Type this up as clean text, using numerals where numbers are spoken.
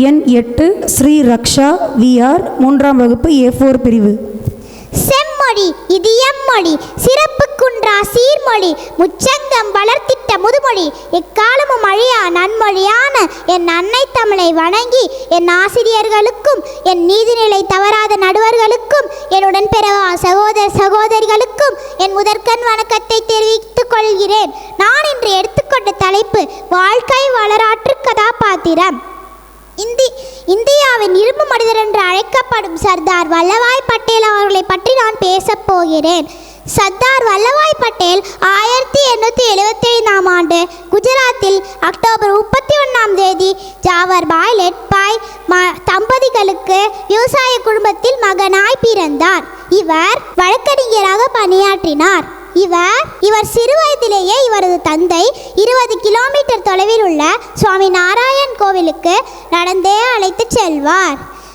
எண் 8 ஸ்ரீ ரக்ஷா விஆர் 3ஆம் வகுப்பு A4 பிரிவு. செம்மொழி இது எம்மொழி, சிறப்பு குன்றா சீர்மொழி, முச்சங்கம் வளர்த்திட்ட முதுமொழி, எக்காலமும் அழியா நன்மொழியான என் அன்னை தமிழை வணங்கி என் ஆசிரியர்களுக்கும் என் நீதிநிலை தவறாத நடுவர்களுக்கும் என்னுடன் பிறவா சகோதர சகோதரிகளுக்கும் என் முதற்கண் வணக்கத்தை தெரிவித்துக் கொள்கிறேன். நான் இன்று எடுத்துக்கொண்ட தலைப்பு வாழ்க்கை வரலாற்று கதாபாத்திரம். இந்தியாவின் இரும்பு மனிதர் என்று அழைக்கப்படும் சர்தார் வல்லபாய் பட்டேல் அவர்களை பற்றி நான் பேசப் போகிறேன். சர்தார் வல்லபாய் பட்டேல் 1875ஆம் ஆண்டு குஜராத்தில் அக்டோபர் 31ஆம் தேதி ஜாவர்பாய் லெட்பாய் தம்பதிகளுக்கு விவசாய குடும்பத்தில் மகனாய் பிறந்தார். இவர் வழக்கறிஞராக பணியாற்றினார். இவர் சிறு வயதிலேயே இவரது தந்தை 20 கிலோமீட்டர் தொலைவில் உள்ள சுவாமி நாராயண் கோவிலுக்கு நடந்தே அழைத்து செல்வார்.